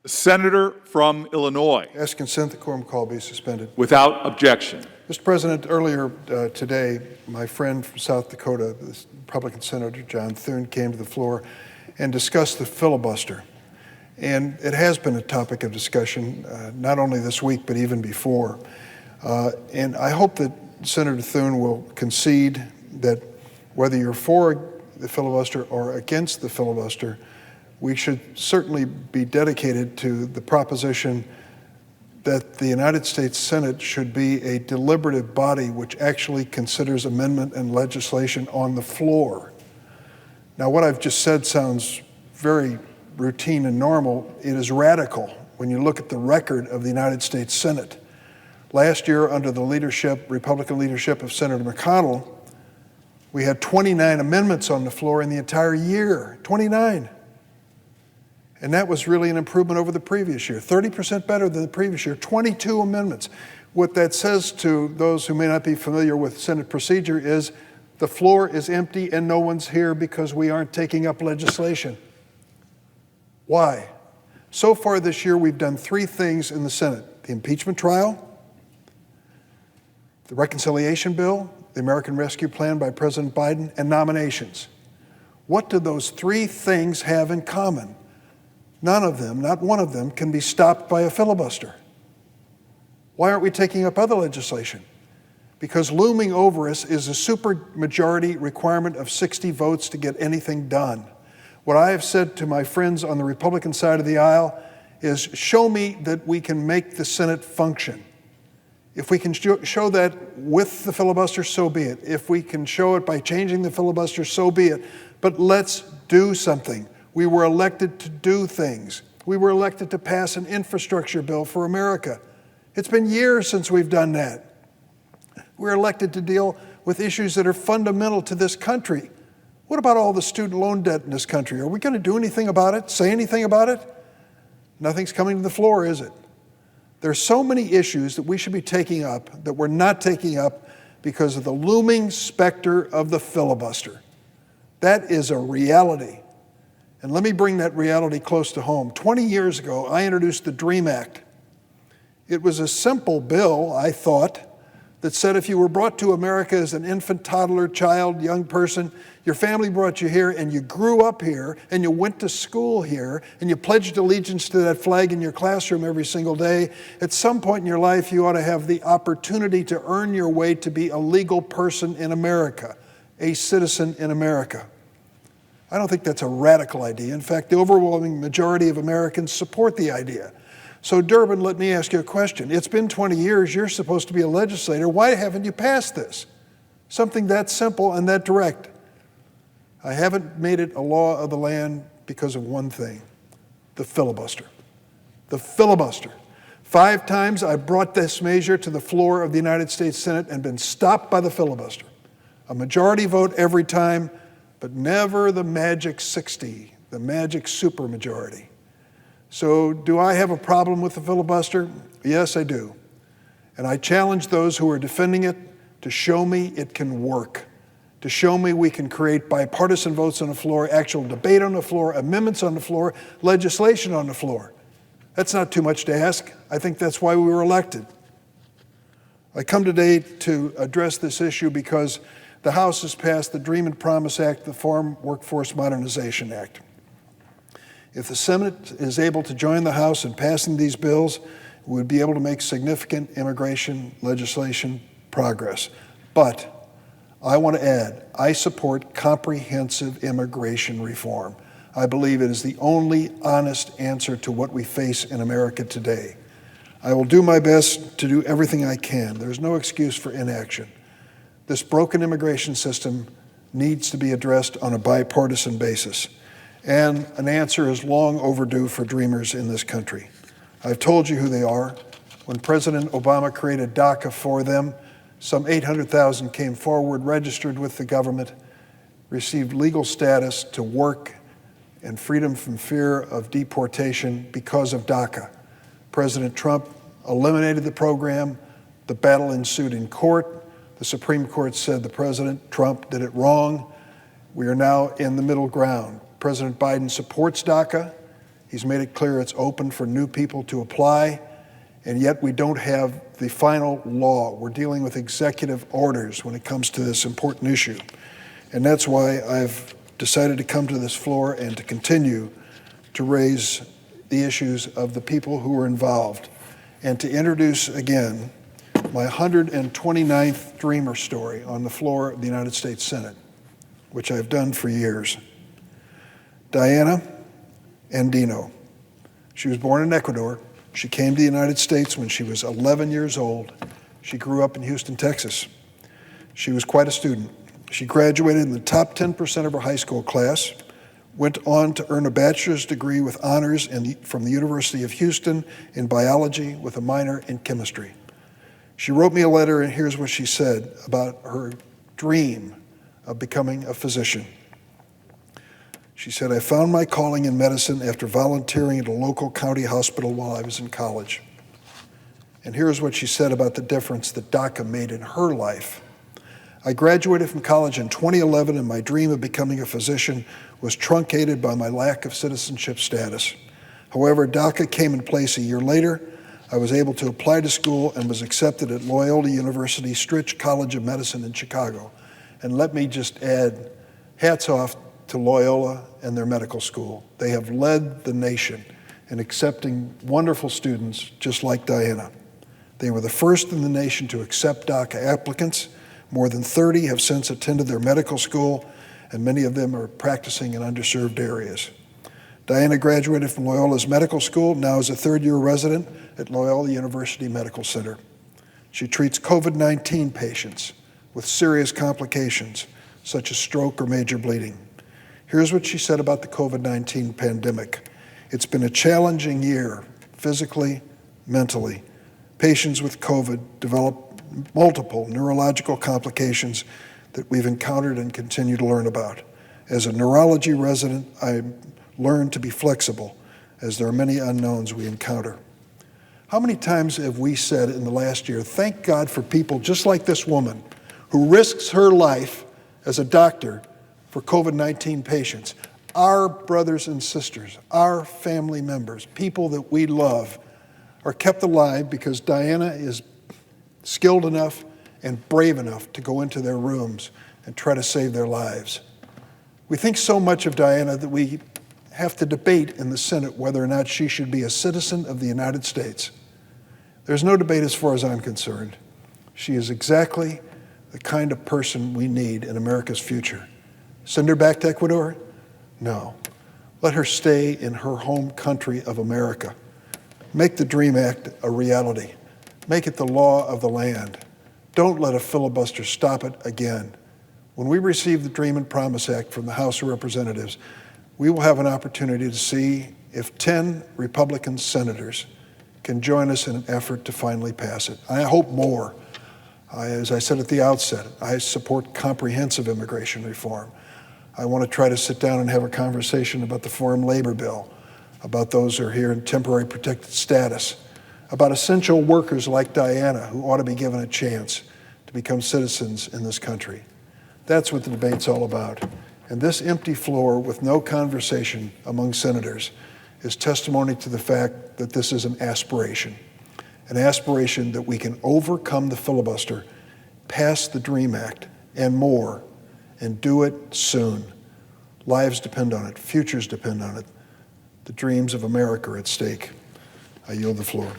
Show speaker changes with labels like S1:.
S1: Senator from Illinois.
S2: Ask consent the quorum call be suspended.
S1: Without objection.
S2: Mr. President, earlier today, my friend from South Dakota, the Republican Senator John Thune, came to the floor and discussed the filibuster. And it has been a topic of discussion, not only this week, but even before. And I hope that Senator Thune will concede that whether you're for the filibuster or against the filibuster, we should certainly be dedicated to the proposition that the United States Senate should be a deliberative body which actually considers amendment and legislation on the floor. Now, what I've just said sounds very routine and normal. It is radical when you look at the record of the United States Senate. Last year, under the Republican leadership of Senator McConnell, we had 29 amendments on the floor in the entire year, 29. And that was really an improvement over the previous year, 30% better than the previous year, 22 amendments. What that says to those who may not be familiar with Senate procedure is the floor is empty and no one's here because we aren't taking up legislation. Why? So far this year, we've done three things in the Senate: the impeachment trial, the reconciliation bill, the American Rescue Plan by President Biden, and nominations. What do those three things have in common? None of them, not one of them, can be stopped by a filibuster. Why aren't we taking up other legislation? Because looming over us is a supermajority requirement of 60 votes to get anything done. What I have said to my friends on the Republican side of the aisle is, show me that we can make the Senate function. If we can show that with the filibuster, so be it. If we can show it by changing the filibuster, so be it. But let's do something. We were elected to do things. We were elected to pass an infrastructure bill for America. It's been years since we've done that. We're elected to deal with issues that are fundamental to this country. What about all the student loan debt in this country? Are we going to do anything about it? Say anything about it? Nothing's coming to the floor, is it? There are so many issues that we should be taking up that we're not taking up because of the looming specter of the filibuster. That is a reality. And let me bring that reality close to home. 20 years ago, I introduced the DREAM Act. It was a simple bill, I thought, that said if you were brought to America as an infant, toddler, child, young person, your family brought you here and you grew up here and you went to school here and you pledged allegiance to that flag in your classroom every single day, at some point in your life you ought to have the opportunity to earn your way to be a legal person in America, a citizen in America. I don't think that's a radical idea. In fact, the overwhelming majority of Americans support the idea. So Durbin, let me ask you a question. It's been 20 years, you're supposed to be a legislator. Why haven't you passed this? Something that simple and that direct. I haven't made it a law of the land because of one thing: the filibuster. The filibuster. 5 times I brought this measure to the floor of the United States Senate and been stopped by the filibuster. A majority vote every time, but never the magic 60, the magic supermajority. So do I have a problem with the filibuster? Yes, I do. And I challenge those who are defending it to show me it can work, to show me we can create bipartisan votes on the floor, actual debate on the floor, amendments on the floor, legislation on the floor. That's not too much to ask. I think that's why we were elected. I come today to address this issue because the House has passed the Dream and Promise Act, the Farm Workforce Modernization Act. If the Senate is able to join the House in passing these bills, we would be able to make significant immigration legislation progress. But I want to add, I support comprehensive immigration reform. I believe it is the only honest answer to what we face in America today. I will do my best to do everything I can. There's no excuse for inaction. This broken immigration system needs to be addressed on a bipartisan basis. And an answer is long overdue for dreamers in this country. I've told you who they are. When President Obama created DACA for them, some 800,000 came forward, registered with the government, received legal status to work and freedom from fear of deportation because of DACA. President Trump eliminated the program. The battle ensued in court. The Supreme Court said the President, Trump, did it wrong. We are now in the middle ground. President Biden supports DACA. He's made it clear it's open for new people to apply, and yet we don't have the final law. We're dealing with executive orders when it comes to this important issue. And that's why I've decided to come to this floor and to continue to raise the issues of the people who were involved and to introduce again my 129th Dreamer story on the floor of the United States Senate, which I've done for years. Diana Andino. She was born in Ecuador. She came to the United States when she was 11 years old. She grew up in Houston, Texas. She was quite a student. She graduated in the top 10% of her high school class, went on to earn a bachelor's degree with honors from the University of Houston in biology with a minor in chemistry. She wrote me a letter, and here's what she said about her dream of becoming a physician. She said, "I found my calling in medicine after volunteering at a local county hospital while I was in college." And here's what she said about the difference that DACA made in her life. "I graduated from college in 2011, and my dream of becoming a physician was truncated by my lack of citizenship status. However, DACA came in place a year later. I was able to apply to school and was accepted at Loyola University Stritch College of Medicine in Chicago." And let me just add, hats off to Loyola and their medical school. They have led the nation in accepting wonderful students just like Diana. They were the first in the nation to accept DACA applicants. More than 30 have since attended their medical school, and many of them are practicing in underserved areas. Diana graduated from Loyola's medical school, now is a third-year resident at Loyola University Medical Center. She treats COVID-19 patients with serious complications, such as stroke or major bleeding. Here's what she said about the COVID-19 pandemic. "It's been a challenging year, physically, mentally. Patients with COVID develop multiple neurological complications that we've encountered and continue to learn about. As a neurology resident, I learned to be flexible, as there are many unknowns we encounter." How many times have we said in the last year, thank God for people just like this woman who risks her life as a doctor for COVID-19 patients? Our brothers and sisters, our family members, people that we love, are kept alive because Diana is skilled enough and brave enough to go into their rooms and try to save their lives. We think so much of Diana that we have to debate in the Senate whether or not she should be a citizen of the United States. There's no debate as far as I'm concerned. She is exactly the kind of person we need in America's future. Send her back to Ecuador? No. Let her stay in her home country of America. Make the DREAM Act a reality. Make it the law of the land. Don't let a filibuster stop it again. When we receive the Dream and Promise Act from the House of Representatives, we will have an opportunity to see if 10 Republican senators can join us in an effort to finally pass it. I hope more. As I said at the outset, I support comprehensive immigration reform. I want to try to sit down and have a conversation about the Foreign Labor Bill, about those who are here in temporary protected status, about essential workers like Diana who ought to be given a chance to become citizens in this country. That's what the debate's all about. And this empty floor with no conversation among senators is testimony to the fact that this is an aspiration that we can overcome the filibuster, pass the DREAM Act, and more, and do it soon. Lives depend on it. Futures depend on it. The dreams of America are at stake. I yield the floor.